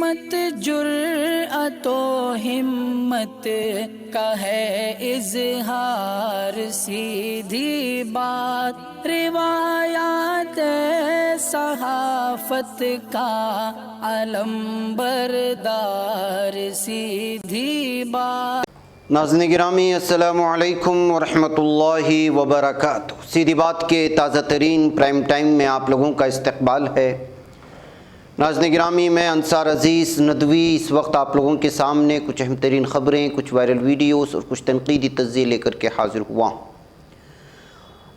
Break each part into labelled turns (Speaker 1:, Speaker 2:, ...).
Speaker 1: سمت جرأت و ہمت کا ہے اظہار، سیدھی بات روایات صحافت کا علم بردار، سیدھی بات۔
Speaker 2: ناظرین گرامی السلام علیکم ورحمۃ اللہ وبرکاتہ۔ سیدھی بات کے تازہ ترین پرائم ٹائم میں آپ لوگوں کا استقبال ہے۔ ناظرین گرامی، میں انصار عزیز ندوی اس وقت آپ لوگوں کے سامنے کچھ اہم ترین خبریں، کچھ وائرل ویڈیوز اور کچھ تنقیدی تجزیے لے کر کے حاضر ہوا ہوں۔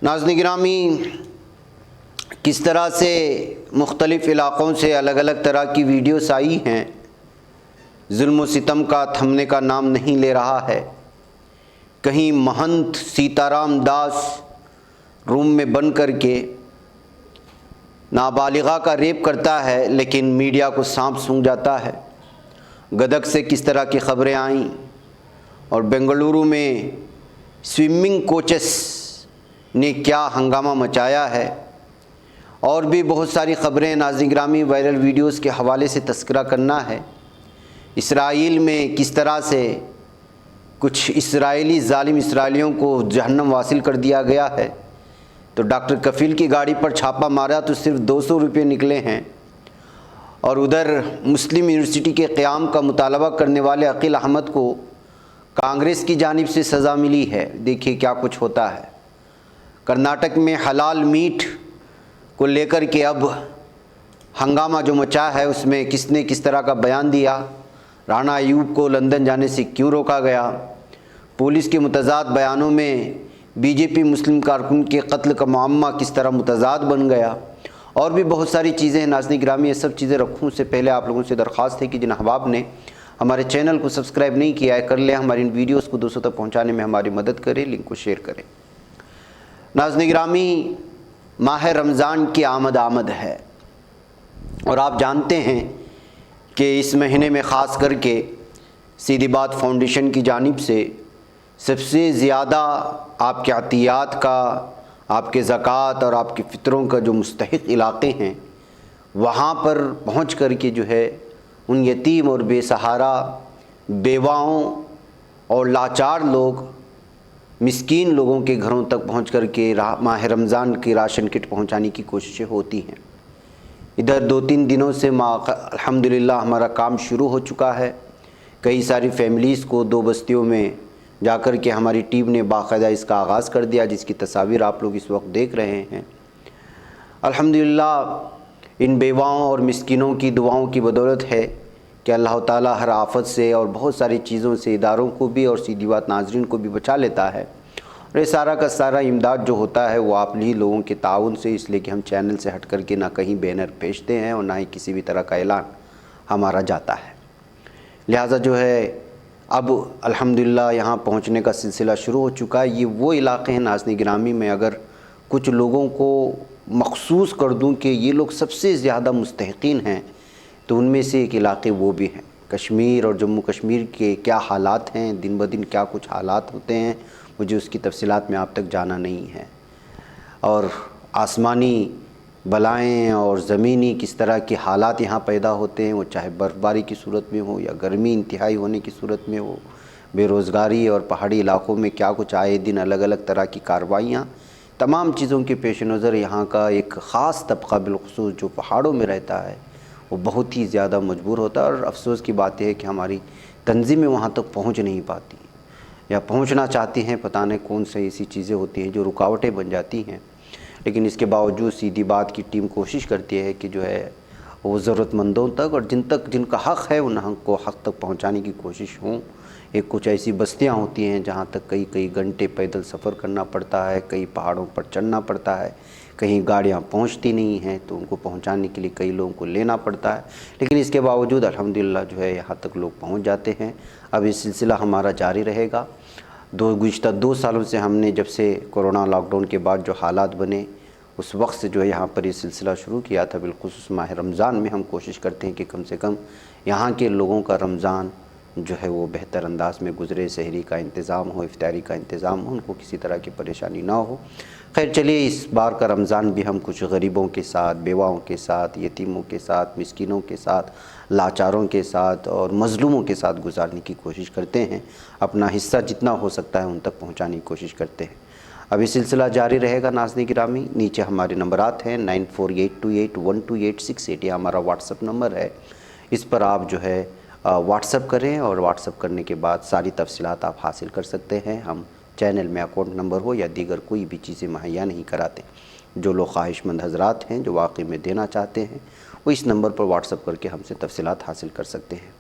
Speaker 2: ناظرین گرامی، کس طرح سے مختلف علاقوں سے الگ الگ طرح کی ویڈیوز آئی ہیں، ظلم و ستم کا تھمنے کا نام نہیں لے رہا ہے۔ کہیں مہنت سیتارام داس روم میں بند کر کے نابالغہ کا ریپ کرتا ہے، لیکن میڈیا کو سانپ سونگھ جاتا ہے۔ گدگ سے کس طرح کی خبریں آئیں، اور بنگلورو میں سوئمنگ کوچز نے کیا ہنگامہ مچایا ہے، اور بھی بہت ساری خبریں ناظرین گرامی وائرل ویڈیوز کے حوالے سے تذکرہ کرنا ہے۔ اسرائیل میں کس طرح سے کچھ اسرائیلی ظالم اسرائیلیوں کو جہنم واصل کر دیا گیا ہے، تو ڈاکٹر کفیل کی گاڑی پر چھاپہ مارا تو صرف 200 روپے نکلے ہیں، اور ادھر مسلم یونیورسٹی کے قیام کا مطالبہ کرنے والے عقیل احمد کو کانگریس کی جانب سے سزا ملی ہے۔ دیکھیے کیا کچھ ہوتا ہے۔ کرناٹک میں حلال میٹ کو لے کر کے اب ہنگامہ جو مچا ہے، اس میں کس نے کس طرح کا بیان دیا، رانا ایوب کو لندن جانے سے کیوں روکا گیا، پولیس کے متضاد بیانوں میں بی جے پی مسلم کارکن کے قتل کا معمہ کس طرح متضاد بن گیا، اور بھی بہت ساری چیزیں ہیں۔ ناظرین گرامی، یہ سب چیزیں رکھوں سے پہلے آپ لوگوں سے درخواست ہے کہ جن احباب نے ہمارے چینل کو سبسکرائب نہیں کیا ہے کر لیں، ہماری ان ویڈیوز کو دوستوں تک پہنچانے میں ہماری مدد کریں، لنک کو شیئر کریں۔ ناظرین گرامی، ماہ رمضان کی آمد ہے، اور آپ جانتے ہیں کہ اس مہینے میں خاص کر کے سیدھی بات فاؤنڈیشن کی جانب سے سب سے زیادہ آپ کے عطیات کا، آپ کے زکوٰۃ اور آپ کے فطروں کا جو مستحق علاقے ہیں، وہاں پر پہنچ کر کے جو ہے ان یتیم اور بے سہارا بیواؤں اور لاچار لوگ، مسکین لوگوں کے گھروں تک پہنچ کر کے ماہ رمضان کی راشن کٹ پہنچانے کی کوششیں ہوتی ہیں۔ ادھر 2-3 دنوں سے الحمدللہ ہمارا کام شروع ہو چکا ہے۔ کئی ساری فیملیز کو 2 بستیوں میں جا کر کے ہماری ٹیم نے باقاعدہ اس کا آغاز کر دیا، جس کی تصاویر آپ لوگ اس وقت دیکھ رہے ہیں۔ الحمدللہ ان بیواؤں اور مسکینوں کی دعاؤں کی بدولت ہے کہ اللہ تعالیٰ ہر آفت سے اور بہت ساری چیزوں سے اداروں کو بھی اور سیدھی بات ناظرین کو بھی بچا لیتا ہے، اور یہ سارا کا سارا امداد جو ہوتا ہے وہ آپ ہی لوگوں کے تعاون سے، اس لیے کہ ہم چینل سے ہٹ کر کے نہ کہیں بینر بھیجتے ہیں اور نہ ہی کسی بھی طرح کا اعلان ہمارا جاتا ہے۔ لہٰذا جو ہے اب الحمدللہ یہاں پہنچنے کا سلسلہ شروع ہو چکا ہے۔ یہ وہ علاقے ہیں ناظرین گرامی، میں اگر کچھ لوگوں کو مخصوص کر دوں کہ یہ لوگ سب سے زیادہ مستحقین ہیں، تو ان میں سے ایک علاقے وہ بھی ہیں۔ کشمیر اور جموں کشمیر کے کیا حالات ہیں، دن بدن کیا کچھ حالات ہوتے ہیں، مجھے اس کی تفصیلات میں آپ تک جانا نہیں ہے، اور آسمانی بلائیں اور زمینی کس طرح کے حالات یہاں پیدا ہوتے ہیں، وہ چاہے برف باری کی صورت میں ہو یا گرمی انتہائی ہونے کی صورت میں ہو، بے روزگاری اور پہاڑی علاقوں میں کیا کچھ آئے دن الگ الگ طرح کی کارروائیاں، تمام چیزوں کے پیش نظر یہاں کا ایک خاص طبقہ بالخصوص جو پہاڑوں میں رہتا ہے وہ بہت ہی زیادہ مجبور ہوتا ہے، اور افسوس کی بات یہ ہے کہ ہماری تنظیمیں وہاں تک پہنچ نہیں پاتی، یا پہنچنا چاہتی ہیں، پتہ نہیں کون سی ایسی چیزیں ہوتی ہیں جو رکاوٹیں بن جاتی ہیں۔ لیکن اس کے باوجود سیدھی بات کی ٹیم کوشش کرتی ہے کہ جو ہے وہ ضرورت مندوں تک اور جن کا حق ہے ان حق کو حق تک پہنچانے کی کوشش ہوں۔ ایک کچھ ایسی بستیاں ہوتی ہیں جہاں تک کئی گھنٹے پیدل سفر کرنا پڑتا ہے، کئی پہاڑوں پر چڑھنا پڑتا ہے، کہیں گاڑیاں پہنچتی نہیں ہیں تو ان کو پہنچانے کے لیے کئی لوگوں کو لینا پڑتا ہے، لیکن اس کے باوجود الحمدللہ جو ہے یہاں تک لوگ پہنچ جاتے ہیں۔ اب یہ سلسلہ ہمارا جاری رہے گا۔ گزشتہ 2 سالوں سے ہم نے جب سے کورونا لاک ڈاؤن کے بعد جو حالات بنے، اس وقت سے جو ہے یہاں پر یہ سلسلہ شروع کیا تھا۔ بالخصوص ماہ رمضان میں ہم کوشش کرتے ہیں کہ کم سے کم یہاں کے لوگوں کا رمضان جو ہے وہ بہتر انداز میں گزرے، سحری کا انتظام ہو، افطاری کا انتظام ہو، ان کو کسی طرح کی پریشانی نہ ہو۔ خیر چلیے، اس بار کا رمضان بھی ہم کچھ غریبوں کے ساتھ، بیواؤں کے ساتھ، یتیموں کے ساتھ، مسکینوں کے ساتھ، لاچاروں کے ساتھ اور مظلوموں کے ساتھ گزارنے کی کوشش کرتے ہیں، اپنا حصہ جتنا ہو سکتا ہے ان تک پہنچانے کی کوشش کرتے ہیں۔ اب یہ سلسلہ جاری رہے گا ناظرین گرامی۔ نیچے ہمارے نمبرات ہیں 9482812868، یہ ہمارا واٹس اپ نمبر ہے، اس پر آپ جو ہے واٹس اپ کریں، اور واٹس اپ کرنے کے بعد ساری تفصیلات آپ حاصل کر سکتے ہیں۔ ہم چینل میں اکاؤنٹ نمبر ہو یا دیگر کوئی بھی چیزیں مہیا نہیں کراتے۔ جو لوگ خواہش مند حضرات ہیں جو واقعی میں دینا چاہتے ہیں، وہ اس نمبر پر واٹس اپ کر کے ہم سے تفصیلات حاصل کر سکتے ہیں۔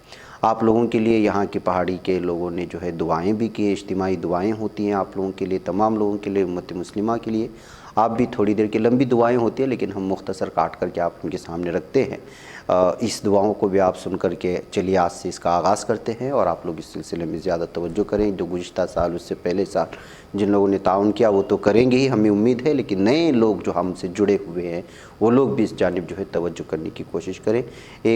Speaker 2: آپ لوگوں کے لیے یہاں کی پہاڑی کے لوگوں نے جو ہے دعائیں بھی کی، اجتماعی دعائیں ہوتی ہیں آپ لوگوں کے لیے، تمام لوگوں کے لیے، امت مسلمہ کے لیے۔ آپ بھی تھوڑی دیر کی لمبی دعائیں ہوتی ہیں لیکن ہم مختصر کاٹ کر کے آپ ان کے سامنے رکھتے ہیں۔ اس دعاؤں کو بھی آپ سن کر کے چلیے آج سے اس کا آغاز کرتے ہیں، اور آپ لوگ اس سلسلے میں زیادہ توجہ کریں۔ جو گزشتہ سال، اس سے پہلے سال جن لوگوں نے تعاون کیا وہ تو کریں گے ہی، ہمیں امید ہے، لیکن نئے لوگ جو ہم سے جڑے ہوئے ہیں وہ لوگ بھی اس جانب جو ہے توجہ کرنے کی کوشش کریں۔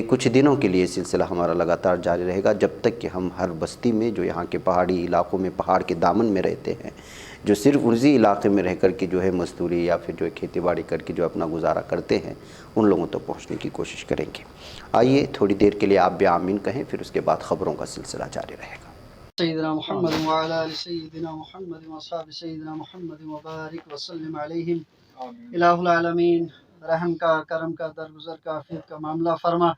Speaker 2: کچھ دنوں کے لیے سلسلہ ہمارا لگاتار جاری رہے گا، جب تک کہ ہم ہر بستی میں جو یہاں کے پہاڑی علاقوں میں پہاڑ کے دامن میں رہتے ہیں، جو صرف اسی علاقے میں رہ کر کے جو ہے مزدوری یا پھر جو ہے کھیتی باڑی کر کے جو اپنا گزارا کرتے ہیں، ان لوگوں تک پہنچنے کی کوشش کریں گے۔ آئیے تھوڑی دیر کے لیے آپ بھی آمین کہیں، پھر اس کے بعد خبروں کا سلسلہ جاری رہے گا۔
Speaker 3: سیدنا محمد وعلى آل سیدنا محمد واصحاب سیدنا محمد وبارک وسلم علیہم۔ الہ العالمین، رحم کا، کرم کا، درگزر کا، عافیت کا معاملہ فرما۔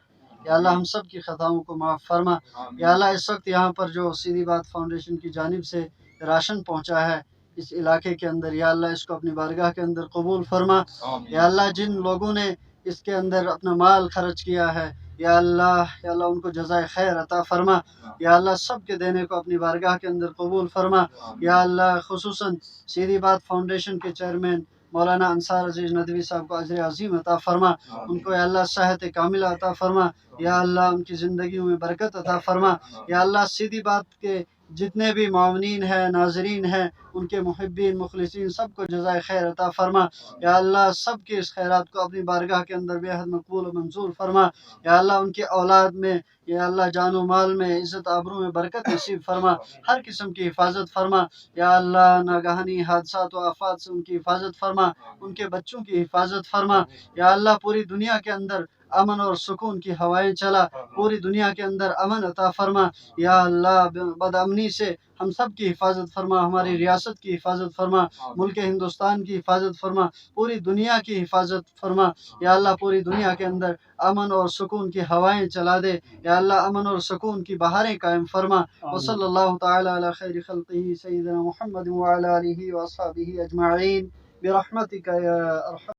Speaker 3: یا اللہ ہم سب کی خطاؤں کو معاف فرما۔ یا اللہ اس وقت یہاں پر جو سیدھی بات فاؤنڈیشن کی جانب سے راشن پہنچا ہے اس علاقے کے اندر، یا اللہ اس کو اپنی بارگاہ کے اندر قبول فرما۔ یا اللہ جن لوگوں نے اس کے اندر اپنا مال خرچ کیا ہے، یا اللہ ان کو جزائے خیر عطا فرما۔ یا اللہ سب کے دینے کو اپنی بارگاہ کے اندر قبول فرما۔ یا اللہ خصوصاً سیدھی بات فاؤنڈیشن کے چیئرمین مولانا انصار عزیز ندوی صاحب کو اجر عظیم عطا فرما، ان کو یا اللہ صحت کاملہ عطا فرما۔ یا اللہ ان کی زندگیوں میں برکت عطا فرما۔ یا اللہ سیدھی بات کے جتنے بھی معاونین ہیں، ناظرین ہیں، ان کے محبین مخلصین سب کو جزائے خیر عطا فرما۔ یا اللہ سب کے اس خیرات کو اپنی بارگاہ کے اندر بے حد مقبول و منظور فرما۔ یا اللہ ان کے اولاد میں، یا اللہ جان و مال میں، عزت آبرو میں برکت نصیب فرما، ہر قسم کی حفاظت فرما۔ یا اللہ ناگہانی حادثات و آفات سے ان کی حفاظت فرما، ان کے بچوں کی حفاظت فرما۔ یا اللہ پوری دنیا کے اندر امن اور سکون کی ہوائیں چلا، پوری دنیا کے اندر امن عطا فرما۔ یا اللہ بد امنی سے ہم سب کی حفاظت فرما، ہماری ریاست کی حفاظت فرما، ملک ہندوستان کی حفاظت فرما، پوری دنیا کی حفاظت فرما۔ یا اللہ پوری دنیا کے اندر امن اور سکون کی ہوائیں چلا دے۔ یا اللہ امن اور سکون کی بہاریں قائم فرما۔ وصلی اللہ تعالی علی خیر خلقہ سیدنا محمد وعلی آلہ واصحابہ اجمعین برحمتک یا ارحم۔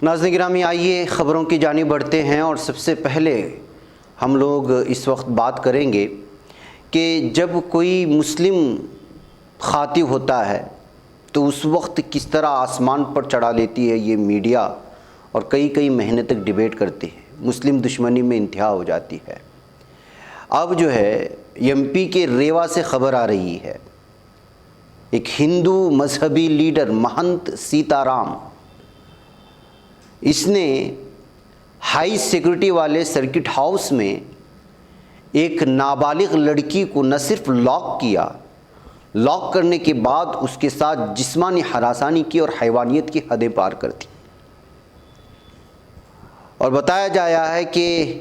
Speaker 2: ناظرین گرامی، آئیے خبروں کی جانب بڑھتے ہیں، اور سب سے پہلے ہم لوگ اس وقت بات کریں گے کہ جب کوئی مسلم خاطب ہوتا ہے تو اس وقت کس طرح آسمان پر چڑھا لیتی ہے یہ میڈیا، اور کئی مہینے تک ڈیبیٹ کرتے ہیں، مسلم دشمنی میں انتہا ہو جاتی ہے۔ اب جو ہے ایم پی کے ریوا سے خبر آ رہی ہے، ایک ہندو مذہبی لیڈر مہنت سیتا رام، اس نے ہائی سیکورٹی والے سرکٹ ہاؤس میں ایک نابالغ لڑکی کو نہ صرف لاک کیا، لاک کرنے کے بعد اس کے ساتھ جسمانی ہراسانی کی اور حیوانیت کی حدیں پار کر دی۔ اور بتایا جایا ہے کہ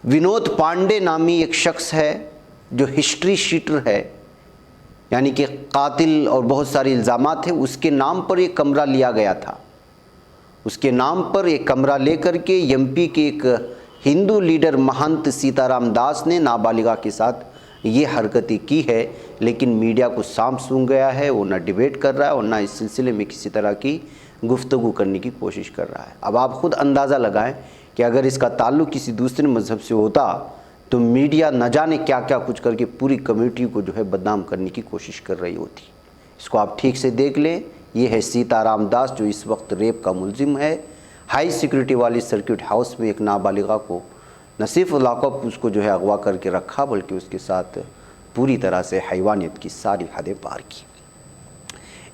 Speaker 2: ونود پانڈے نامی ایک شخص ہے جو ہسٹری شیٹر ہے، یعنی کہ قاتل اور بہت سارے الزامات ہیں، اس کے نام پر ایک کمرہ لیا گیا تھا۔ اس کے نام پر ایک کمرہ لے کر کے ایم پی کے ایک ہندو لیڈر مہنت سیتا رام داس نے نابالغہ کے ساتھ یہ حرکتیں کی ہے، لیکن میڈیا کو سانپ سونگھ گیا ہے، وہ نہ ڈیبیٹ کر رہا ہے اور نہ اس سلسلے میں کسی طرح کی گفتگو کرنے کی کوشش کر رہا ہے۔ اب آپ خود اندازہ لگائیں کہ اگر اس کا تعلق کسی دوسرے مذہب سے ہوتا تو میڈیا نہ جانے کیا کیا کچھ کر کے پوری کمیونٹی کو جو ہے بدنام کرنے کی کوشش کر رہی ہوتی۔ اس کو آپ ٹھیک سے دیکھ لیں، یہ ہے سیتا رام داس جو اس وقت ریپ کا ملزم ہے۔ ہائی سیکورٹی والی سرکٹ ہاؤس میں ایک نابالغہ کو نہ صرف لاک اپ اس کو جو ہے اغوا کر کے رکھا، بلکہ اس کے ساتھ پوری طرح سے حیوانیت کی ساری حدیں پار کی۔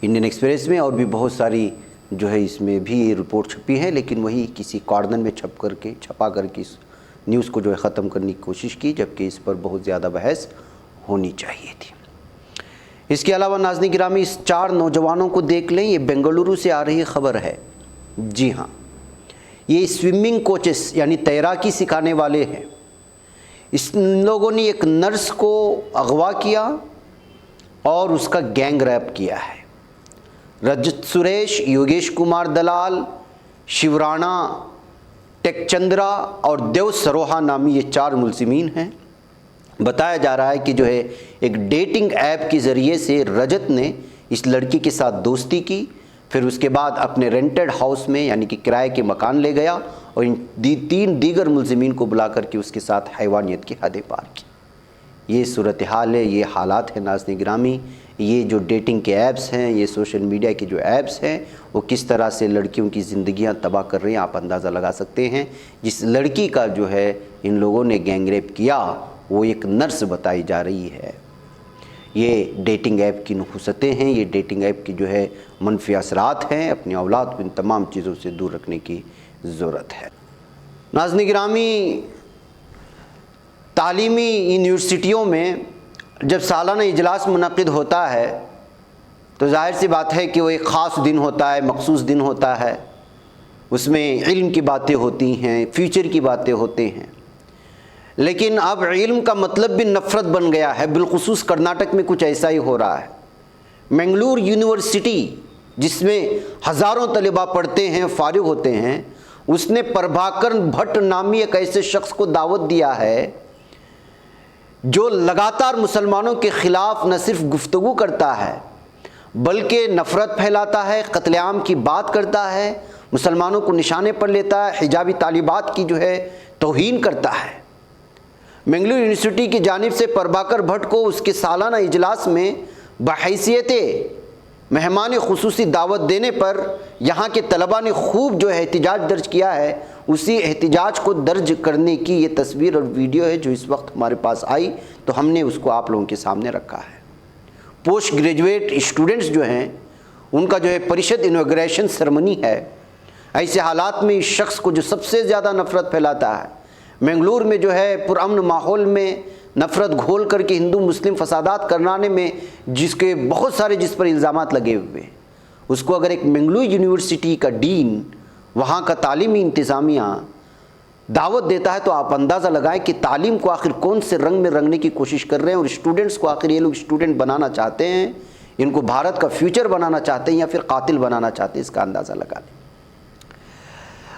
Speaker 2: انڈین ایکسپریس میں اور بھی بہت ساری جو ہے اس میں بھی یہ رپورٹ چھپی ہے، لیکن وہی کسی کارنر میں چھپا کر کے اس نیوز کو جو ہے ختم کرنے کی کوشش کی، جبکہ اس پر بہت زیادہ بحث ہونی چاہیے تھی۔ اس کے علاوہ ناظرین گرامی اس 4 نوجوانوں کو دیکھ لیں، یہ بنگلورو سے آ رہی خبر ہے۔ جی ہاں، یہ سوئمنگ کوچز یعنی تیراکی سکھانے والے ہیں۔ اس لوگوں نے ایک نرس کو اغوا کیا اور اس کا گینگ ریپ کیا ہے۔ رجت سریش، یوگیش کمار دلال، شیورانا ٹیک چندرا اور دیو سروہا نامی یہ 4 ملزمین ہیں۔ بتایا جا رہا ہے کہ جو ہے ایک ڈیٹنگ ایپ کے ذریعے سے رجت نے اس لڑکی کے ساتھ دوستی کی، پھر اس کے بعد اپنے رینٹڈ ہاؤس میں یعنی کہ کرائے کے مکان لے گیا اور ان 3 دیگر ملزمین کو بلا کر کے اس کے ساتھ حیوانیت کی حدیں پار کی۔ یہ صورتحال ہے، یہ حالات ہیں ناظرین گرامی۔ یہ جو ڈیٹنگ کے ایپس ہیں، یہ سوشل میڈیا کے جو ایپس ہیں، وہ کس طرح سے لڑکیوں کی زندگیاں تباہ کر رہے ہیں آپ اندازہ لگا سکتے ہیں۔ جس لڑکی کا جو ہے ان لوگوں نے گینگ ریپ کیا وہ ایک نرس بتائی جا رہی ہے۔ یہ ڈیٹنگ ایپ کی نحوستیں ہیں، یہ ڈیٹنگ ایپ کی جو ہے منفی اثرات ہیں۔ اپنی اولاد کو ان تمام چیزوں سے دور رکھنے کی ضرورت ہے۔ ناظرین گرامی، تعلیمی یونیورسٹیوں میں جب سالانہ اجلاس منعقد ہوتا ہے تو ظاہر سی بات ہے کہ وہ ایک خاص دن ہوتا ہے، مخصوص دن ہوتا ہے، اس میں علم کی باتیں ہوتی ہیں، فیوچر کی باتیں ہوتے ہیں۔ لیکن اب علم کا مطلب بھی نفرت بن گیا ہے، بالخصوص کرناٹک میں کچھ ایسا ہی ہو رہا ہے۔ منگلور یونیورسٹی جس میں ہزاروں طلباء پڑھتے ہیں، فارغ ہوتے ہیں، اس نے پربھاکر بھٹ نامی ایک ایسے شخص کو دعوت دیا ہے جو لگاتار مسلمانوں کے خلاف نہ صرف گفتگو کرتا ہے بلکہ نفرت پھیلاتا ہے، قتل عام کی بات کرتا ہے، مسلمانوں کو نشانے پر لیتا ہے، حجابی طالبات کی جو ہے توہین کرتا ہے۔ منگلور یونیورسٹی کی جانب سے پربھاکر بھٹ کو اس کے سالانہ اجلاس میں بحیثیت مہمان خصوصی دعوت دینے پر یہاں کے طلباء نے خوب جو ہے احتجاج درج کیا ہے۔ اسی احتجاج کو درج کرنے کی یہ تصویر اور ویڈیو ہے جو اس وقت ہمارے پاس آئی تو ہم نے اس کو آپ لوگوں کے سامنے رکھا ہے۔ پوسٹ گریجویٹ اسٹوڈنٹس جو ہیں ان کا جو ہے پریشد انوگریشن سرمنی ہے۔ ایسے حالات میں اس شخص کو جو سب سے زیادہ نفرت پھیلاتا ہے، منگلور میں جو ہے پرامن ماحول میں نفرت گھول کر کے ہندو مسلم فسادات کرانے میں جس کے بہت سارے جس پر الزامات لگے ہوئے ہیں، اس کو اگر ایک منگلور یونیورسٹی کا ڈین، وہاں کا تعلیمی انتظامیہ دعوت دیتا ہے تو آپ اندازہ لگائیں کہ تعلیم کو آخر کون سے رنگ میں رنگنے کی کوشش کر رہے ہیں، اور اسٹوڈنٹس کو آخر یہ لوگ اسٹوڈنٹ بنانا چاہتے ہیں، ان کو بھارت کا فیوچر بنانا چاہتے ہیں یا پھر قاتل بنانا چاہتے ہیں، اس کا اندازہ لگا لیں۔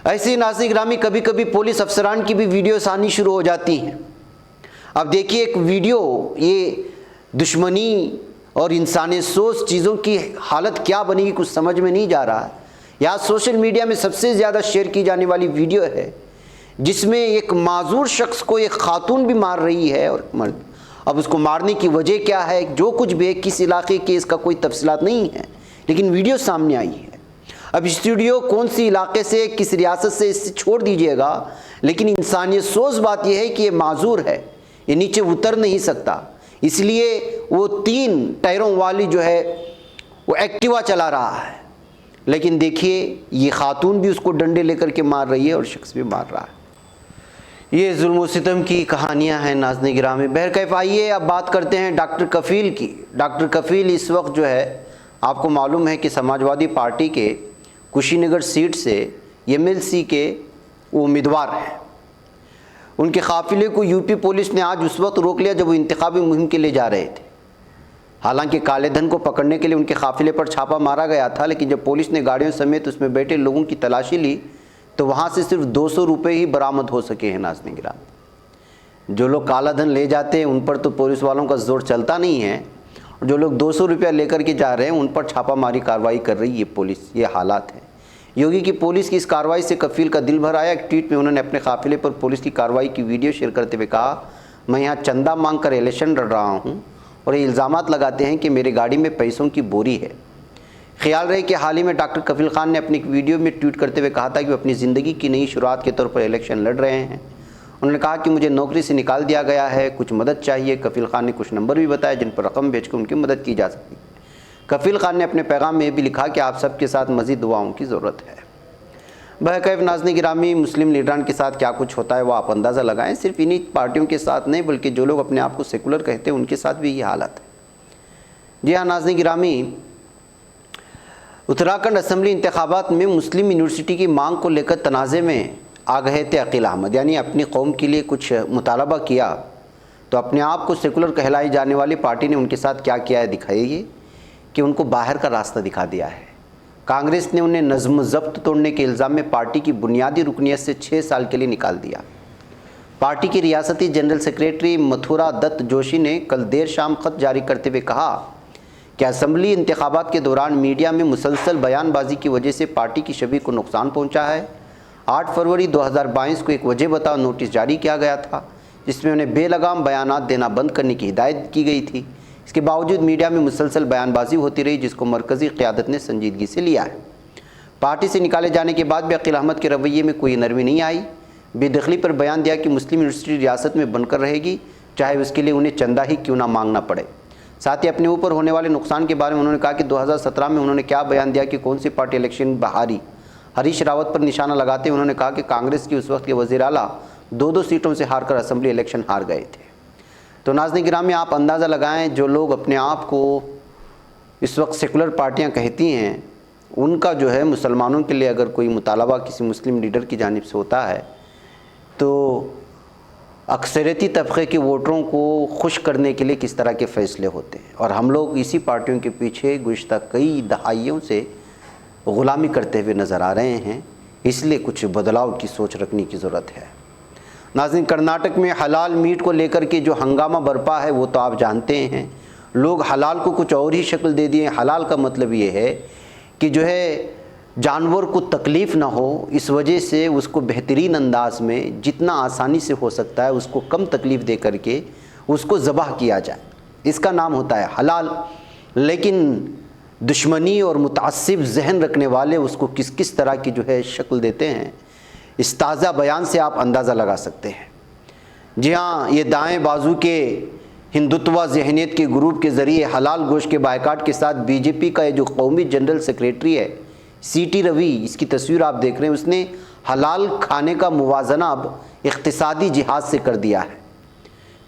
Speaker 2: ایسے ہی ناظرین گرامی کبھی کبھی پولیس افسران کی بھی ویڈیوز آنی شروع ہو جاتی ہیں۔ اب دیکھیے ایک ویڈیو، یہ دشمنی اور انسانی سوز چیزوں کی حالت کیا بنے گی کچھ سمجھ میں نہیں جا رہا۔ یا سوشل میڈیا میں سب سے زیادہ شیئر کی جانے والی ویڈیو ہے جس میں ایک معذور شخص کو ایک خاتون بھی مار رہی ہے اور مرد۔ اب اس کو مارنے کی وجہ کیا ہے، جو کچھ بھی ہے، کس علاقے کے، اس کا کوئی تفصیلات نہیں ہے، لیکن ویڈیو سامنے آئی ہے۔ اب اسٹوڈیو کون سی علاقے سے، کس ریاست سے، اس سے چھوڑ دیجئے گا، لیکن انسانیت سوز بات یہ ہے کہ یہ معذور ہے، یہ نیچے اتر نہیں سکتا، اس لیے وہ 3 ٹائروں والی جو ہے وہ ایکٹیوا چلا رہا ہے، لیکن دیکھیے یہ خاتون بھی اس کو ڈنڈے لے کر کے مار رہی ہے اور شخص بھی مار رہا ہے۔ یہ ظلم و ستم کی کہانیاں ہیں ناظرین گرامی۔ بہرکیف آئیے اب بات کرتے ہیں ڈاکٹر کفیل کی۔ ڈاکٹر کفیل اس وقت جو ہے آپ کو معلوم ہے کہ سماجوادی پارٹی کے کشی نگر سیٹ سے MLC کے امیدوار ہیں۔ ان کے قافلے کو UP پولیس نے آج اس وقت روک لیا جب وہ انتخابی مہم کے لیے جا رہے تھے۔ حالانکہ کالے دھن کو پکڑنے کے لیے ان کے قافلے پر چھاپا مارا گیا تھا، لیکن جب پولیس نے گاڑیوں سمیت اس میں بیٹھے لوگوں کی تلاشی لی تو وہاں سے صرف 200 روپے ہی برآمد ہو سکے ہیں ناظرین گرامی۔ جو لوگ کالا دھن لے جاتے ہیں ان پر تو پولیس والوں کا زور چلتا نہیں ہے، اور جو لوگ 200 روپیہ لے کر کے جا رہے ہیں ان پر چھاپا ماری کارروائی کر رہی ہے پولیس۔ یہ حالات ہیں۔ یوگی کی پولیس کی اس کارروائی سے کفیل کا دل بھر آیا۔ ایک ٹویٹ میں انہوں نے اپنے قافلے پر پولیس کی کارروائی کی ویڈیو شیئر کرتے ہوئے کہا، میں یہاں چندہ مانگ کر الیکشن لڑ رہا ہوں اور یہ الزامات لگاتے ہیں کہ میری گاڑی میں پیسوں کی بوری ہے۔ خیال رہے کہ حال ہی میں ڈاکٹر کفیل خان نے اپنی ایک ویڈیو میں ٹویٹ کرتے ہوئے کہا تھا کہ وہ اپنی زندگی کی نئی شروعات کے طور پر الیکشن لڑ رہے ہیں۔ انہوں نے کہا کہ مجھے نوکری سے نکال دیا گیا ہے، کچھ مدد چاہیے۔ کفیل خان نے کچھ نمبر بھی بتائے جن پر رقم بھیج کر ان کی مدد کی جا سکتی ہے۔ کفیل خان نے اپنے پیغام میں یہ بھی لکھا کہ آپ سب کے ساتھ مزید دعاؤں کی ضرورت ہے۔ بہرکیف ناظرین گرامی، مسلم لیڈران کے ساتھ کیا کچھ ہوتا ہے وہ آپ اندازہ لگائیں۔ صرف انہی پارٹیوں کے ساتھ نہیں بلکہ جو لوگ اپنے آپ کو سیکولر کہتے ہیں ان کے ساتھ بھی یہ حالت ہے۔ جی ہاں ناظرین گرامی، اتراکھنڈ اسمبلی انتخابات میں مسلم یونیورسٹی کی مانگ کو لے کر تنازع میں آ گئے تھے عقیل احمد، یعنی اپنی قوم کے لیے کچھ مطالبہ کیا تو اپنے آپ کو سیکولر کہلائی جانے والی پارٹی نے ان کے ساتھ کیا کیا ہے دکھائیے کہ ان کو باہر کا راستہ دکھا دیا ہے۔ کانگریس نے انہیں نظم و ضبط توڑنے کے الزام میں پارٹی کی بنیادی رکنیت سے 6 سال کے لیے نکال دیا۔ پارٹی کی ریاستی جنرل سیکریٹری متھورا دت جوشی نے کل دیر شام خط جاری کرتے ہوئے کہا کہ اسمبلی انتخابات کے دوران میڈیا میں مسلسل بیان بازی کی وجہ سے پارٹی کی شبیہ کو نقصان پہنچا ہے۔ 8 فروری 2022 کو ایک وجہ بتاؤ نوٹس جاری کیا گیا تھا جس میں انہیں بے لگام بیانات دینا بند کرنے کی ہدایت کی گئی تھی۔ اس کے باوجود میڈیا میں مسلسل بیان بازی ہوتی رہی جس کو مرکزی قیادت نے سنجیدگی سے لیا ہے۔ پارٹی سے نکالے جانے کے بعد بھی عقیل احمد کے رویے میں کوئی نرمی نہیں آئی۔ بے دخلی پر بیان دیا کہ مسلم یونیورسٹی ریاست میں بن کر رہے گی چاہے اس کے لیے انہیں چندہ ہی کیوں نہ مانگنا پڑے۔ ساتھ ہی اپنے اوپر ہونے والے نقصان کے بارے میں انہوں نے کہا کہ 2017 میں انہوں نے کیا بیان دیا کہ کون سی پارٹی الیکشن بہاری۔ ہریش راوت پر نشانہ لگاتے انہوں نے کہا کہ کانگریس کی اس وقت کے وزیر اعلیٰ 2 سیٹوں سے ہار کر اسمبلی الیکشن ہار گئے تھے۔ تو ناظرین گرامی، آپ اندازہ لگائیں جو لوگ اپنے آپ کو اس وقت سیکولر پارٹیاں کہتی ہیں ان کا جو ہے مسلمانوں کے لیے اگر کوئی مطالبہ کسی مسلم لیڈر کی جانب سے ہوتا ہے تو اکثریتی طبقے کے ووٹروں کو خوش کرنے کے لیے کس طرح کے فیصلے ہوتے ہیں، اور ہم لوگ اسی پارٹیوں کے پیچھے گزشتہ کئی دہائیوں سے غلامی کرتے ہوئے نظر آ رہے ہیں۔ اس لیے کچھ بدلاؤ کی سوچ رکھنے کی ضرورت ہے۔ ناظرین، کرناٹک میں حلال میٹ کو لے کر کے جو ہنگامہ برپا ہے وہ تو آپ جانتے ہیں۔ لوگ حلال کو کچھ اور ہی شکل دے دیے۔ حلال کا مطلب یہ ہے کہ جو ہے جانور کو تکلیف نہ ہو، اس وجہ سے اس کو بہترین انداز میں جتنا آسانی سے ہو سکتا ہے اس کو کم تکلیف دے کر کے اس کو ذبح کیا جائے، اس کا نام ہوتا ہے حلال۔ لیکن دشمنی اور متعصب ذہن رکھنے والے اس کو کس کس طرح کی جو ہے شکل دیتے ہیں، اس تازہ بیان سے آپ اندازہ لگا سکتے ہیں۔ جی ہاں، یہ دائیں بازو کے ہندوتوا ذہنیت کے گروپ کے ذریعے حلال گوشت کے بائیکاٹ کے ساتھ بی جے پی کا یہ جو قومی جنرل سیکریٹری ہے سی ٹی روی، اس کی تصویر آپ دیکھ رہے ہیں، اس نے حلال کھانے کا موازنہ اب اقتصادی جہاد سے کر دیا ہے۔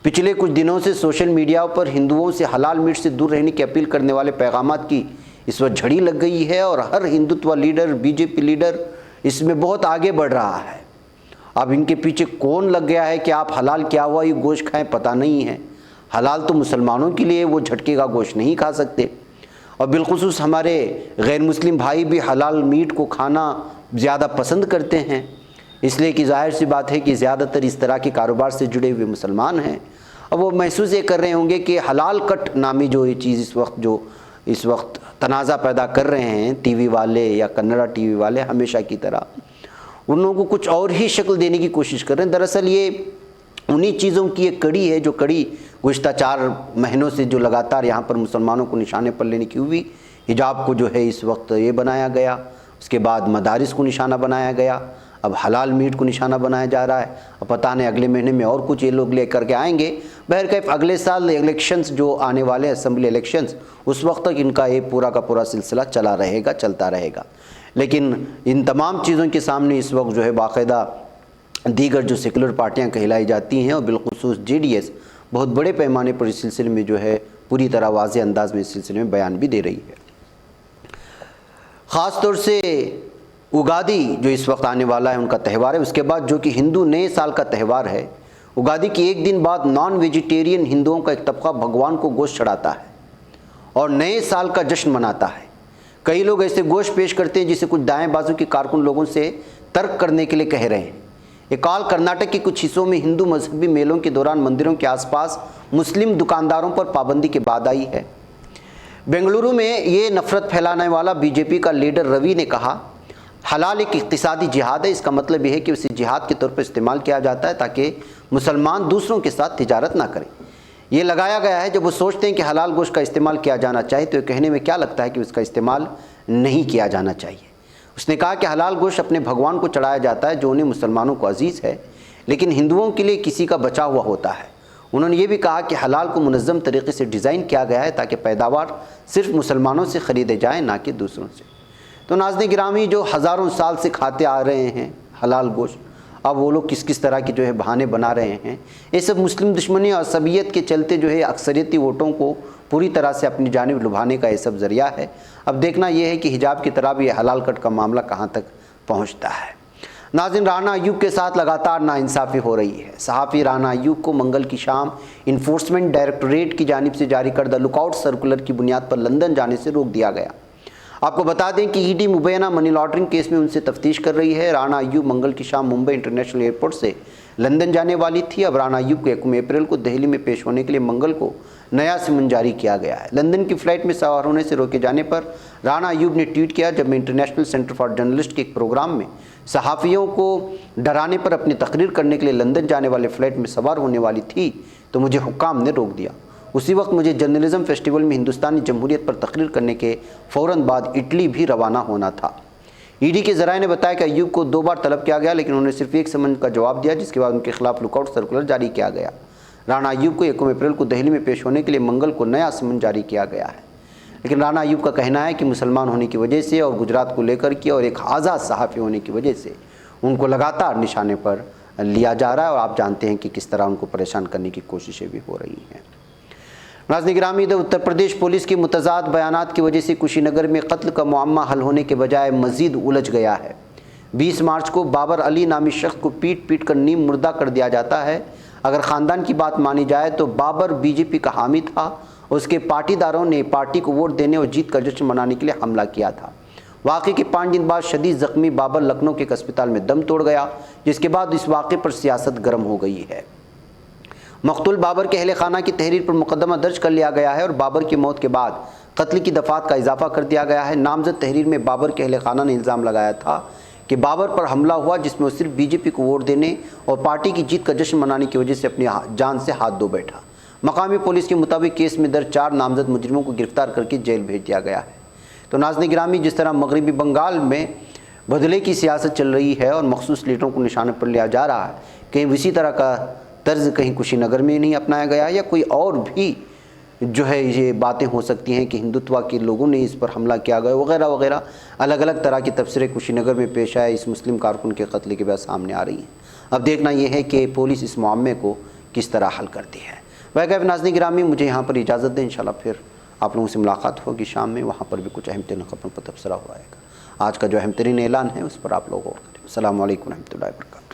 Speaker 2: پچھلے کچھ دنوں سے سوشل میڈیا پر ہندوؤں سے حلال میٹ سے دور رہنے کی اپیل کرنے والے پیغامات کی اس وقت جھڑی لگ گئی ہے، اور ہر Hindutva leader, B J P leader اس میں بہت آگے بڑھ رہا ہے۔ اب ان کے پیچھے کون لگ گیا ہے کہ آپ حلال کیا ہوا یہ گوشت کھائیں، پتہ نہیں ہے۔ حلال تو مسلمانوں کے لیے، وہ جھٹکے کا گوشت نہیں کھا سکتے، اور بالخصوص ہمارے غیر مسلم بھائی بھی حلال میٹ کو کھانا زیادہ پسند کرتے ہیں، اس لیے کہ ظاہر سی بات ہے کہ زیادہ تر اس طرح کے کاروبار سے جڑے ہوئے مسلمان ہیں۔ اب وہ محسوس یہ کر رہے ہوں گے کہ حلال کٹ نامی جو یہ چیز اس وقت تنازع پیدا کر رہے ہیں ٹی وی والے یا کنڑا ٹی وی والے، ہمیشہ کی طرح ان لوگوں کو کچھ اور ہی شکل دینے کی کوشش کر رہے ہیں۔ دراصل یہ انہی چیزوں کی ایک کڑی ہے جو کڑی گزشتہ 4 مہینوں سے جو لگاتار یہاں پر مسلمانوں کو نشانے پر لینے کی ہوئی۔ حجاب کو جو ہے اس وقت یہ بنایا گیا، اس کے بعد مدارس کو نشانہ بنایا گیا، اب حلال میٹ کو نشانہ بنایا جا رہا ہے۔ اب پتہ نہیں اگلے مہینے میں اور کچھ یہ لوگ لے کر کے آئیں گے۔ بہرکیف اگلے سال الیکشنز جو آنے والے اسمبلی الیکشنز، اس وقت تک ان کا یہ پورا کا پورا سلسلہ چلتا رہے گا۔ لیکن ان تمام چیزوں کے سامنے اس وقت جو ہے باقاعدہ دیگر جو سیکولر پارٹیاں کہلائی جاتی ہیں، اور بالخصوص جے ڈی ایس بہت بڑے پیمانے پر اس سلسلے میں جو ہے پوری طرح واضح انداز میں اس سلسلے میں بیان بھی دے رہی ہے۔ خاص طور سے اگادی جو اس وقت آنے والا ہے ان کا تہوار ہے، اس کے بعد جو کہ ہندو نئے سال کا تہوار ہے، اگادی کے ایک دن بعد نان ویجیٹیرین ہندوؤں کا ایک طبقہ بھگوان کو گوشت چڑھاتا ہے اور نئے سال کا جشن مناتا ہے۔ کئی لوگ ایسے گوشت پیش کرتے ہیں جسے کچھ دائیں بازو کے کارکن لوگوں سے ترک کرنے کے لیے کہہ رہے ہیں۔ کال کرناٹک کے کچھ حصوں میں ہندو مذہبی میلوں کے دوران مندروں کے آس پاس مسلم دکانداروں پر پابندی کے بعد آئی ہے۔ بنگلورو میں یہ نفرت پھیلانے والا بی جے پی کا لیڈر روی نے کہا، حلال ایک اقتصادی جہاد ہے، اس کا مطلب یہ ہے کہ اسے جہاد کے طور پر استعمال کیا جاتا ہے تاکہ مسلمان دوسروں کے ساتھ تجارت نہ کریں۔ یہ لگایا گیا ہے جب وہ سوچتے ہیں کہ حلال گوشت کا استعمال کیا جانا چاہیے تو یہ کہنے میں کیا لگتا ہے کہ اس کا استعمال نہیں کیا جانا چاہیے۔ اس نے کہا کہ حلال گوشت اپنے بھگوان کو چڑھایا جاتا ہے جو انہیں مسلمانوں کو عزیز ہے، لیکن ہندوؤں کے لیے کسی کا بچا ہوا ہوتا ہے۔ انہوں نے یہ بھی کہا کہ حلال کو منظم طریقے سے ڈیزائن کیا گیا ہے تاکہ پیداوار صرف مسلمانوں سے خریدے جائیں نہ کہ دوسروں سے۔ تو ناظرین گرامی، جو ہزاروں سال سے کھاتے آ رہے ہیں حلال گوشت، اب وہ لوگ کس کس طرح کے جو ہے بہانے بنا رہے ہیں. یہ سب مسلم دشمنی اور عصبیت کے چلتے جو ہے اکثریتی ووٹوں کو پوری طرح سے اپنی جانب لبھانے کا یہ سب ذریعہ ہے. اب دیکھنا یہ ہے کہ حجاب کی طرح بھی یہ حلال کٹ کا معاملہ کہاں تک پہنچتا ہے. ناظرین، رانا ایوب کے ساتھ لگاتار ناانصافی ہو رہی ہے. صحافی رانا ایوب کو منگل کی شام انفورسمنٹ ڈائریکٹوریٹ کی جانب سے جاری کردہ لک آؤٹ سرکولر کی بنیاد پر لندن جانے سے روک دیا گیا. آپ کو بتا دیں کہ ED مبینہ منی لانڈرنگ کیس میں ان سے تفتیش کر رہی ہے. رانا ایوب منگل کی شام ممبئی انٹرنیشنل ایئرپورٹ سے لندن جانے والی تھی. اب رانا ایوب کو 1 اپریل کو دہلی میں پیش ہونے کے لیے منگل کو نیا سمن جاری کیا گیا ہے. لندن کی فلائٹ میں سوار ہونے سے روکے جانے پر رانا ایوب نے ٹویٹ کیا، جب میں انٹرنیشنل سینٹر فار جرنلسٹ کے ایک پروگرام میں صحافیوں کو ڈرانے پر اپنی تقریر کرنے کے لیے لندن جانے والے فلائٹ میں سوار ہونے والی تھی تو مجھے حکام نے روک دیا. اسی وقت مجھے جرنلزم فیسٹیول میں ہندوستانی جمہوریت پر تقریر کرنے کے فوراً بعد اٹلی بھی روانہ ہونا تھا. ED کے ذرائع نے بتایا کہ ایوب کو 2 بار طلب کیا گیا، لیکن انہوں نے صرف ایک سمن کا جواب دیا، جس کے بعد ان کے خلاف لک آؤٹ سرکولر جاری کیا گیا. رانا ایوب کو 1 اپریل کو دہلی میں پیش ہونے کے لیے منگل کو نیا سمن جاری کیا گیا ہے. لیکن رانا ایوب کا کہنا ہے کہ مسلمان ہونے کی وجہ سے اور گجرات کو لے کر کے اور ایک آزاد صحافی ہونے کی وجہ سے ان کو لگاتار نشانے پر لیا جا رہا ہے، اور آپ جانتے ہیں کہ کس طرح ان کو پریشان کرنے کی کوششیں بھی ہو رہی ہیں. ناظرین گرامی، ادھر اتر پردیش پولیس کی متضاد بیانات کی وجہ سے کشی نگر میں قتل کا معمہ حل ہونے کے بجائے مزید الجھ گیا ہے. 20 مارچ کو بابر علی نامی شخص کو پیٹ پیٹ کر نیم مردہ کر دیا جاتا ہے. اگر خاندان کی بات مانی جائے تو بابر BJP کا حامی تھا. اس کے پارٹی داروں نے پارٹی کو ووٹ دینے اور جیت کا جشن منانے کے لیے حملہ کیا تھا. واقعے کے 5 دن بعد شدید زخمی بابر لکھنؤ کے ایک اسپتال میں دم توڑ گیا، جس کے بعد اس واقعے پر سیاست گرم ہو گئی ہے. مقتول بابر کے اہل خانہ کی تحریر پر مقدمہ درج کر لیا گیا ہے اور بابر کی موت کے بعد قتل کی دفعات کا اضافہ کر دیا گیا ہے. نامزد تحریر میں بابر کے اہل خانہ نے الزام لگایا تھا کہ بابر پر حملہ ہوا، جس میں وہ صرف BJP کو ووٹ دینے اور پارٹی کی جیت کا جشن منانے کی وجہ سے اپنی جان سے ہاتھ دھو بیٹھا. مقامی پولیس کے مطابق کیس میں درج 4 نامزد مجرموں کو گرفتار کر کے جیل بھیج دیا گیا ہے. تو ناظرین گرامی، جس طرح مغربی بنگال میں بدلے کی سیاست چل رہی ہے اور مخصوص لیڈروں کو نشانے پر لیا جا رہا ہے، کہیں اسی طرح کا طرز کہیں کشی نگر میں نہیں اپنایا گیا، یا کوئی اور بھی جو ہے یہ باتیں ہو سکتی ہیں کہ ہندوتوا کے لوگوں نے اس پر حملہ کیا گیا وغیرہ وغیرہ. الگ الگ طرح کی تبصرے کشی نگر میں پیش آئے اس مسلم کارکن کے قتل کے بعد سامنے آ رہی ہیں. اب دیکھنا یہ ہے کہ پولیس اس معاملے کو کس طرح حل کرتی ہے. ویسے ناظرین گرامی، مجھے یہاں پر اجازت دیں، انشاءاللہ پھر آپ لوگوں سے ملاقات ہوگی شام میں. وہاں پر بھی کچھ اہم ترین خبروں پر تبصرہ ہو آئے گا. آج کا جو اہم ترین اعلان ہے اس پر آپ لوگ غور کریں. السلام علیکم ورحمۃ اللہ وبرکاتہ.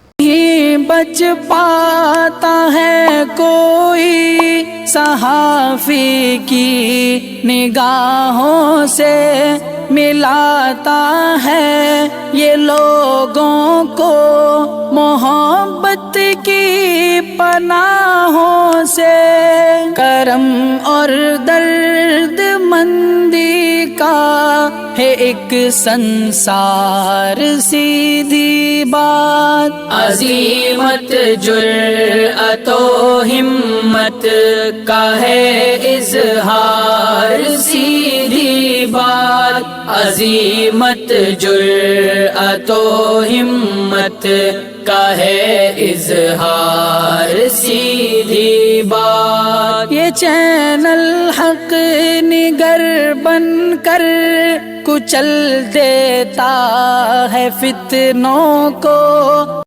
Speaker 1: بچ پاتا ہے کوئی صحافی کی نگاہوں سے، ملاتا ہے یہ لوگوں کو محبت کی پناہوں سے. کرم اور درد مندی کا ہے ایک سنسار، سیدھی بات عظیمت جرأت و ہمت کا ہے اظہار، سیدھی بات عظیمت جرأت و ہمت کا ہے اظہار، سیدھی بات. یہ چینل حق نگر بن کر کچل دیتا ہے فتنوں کو،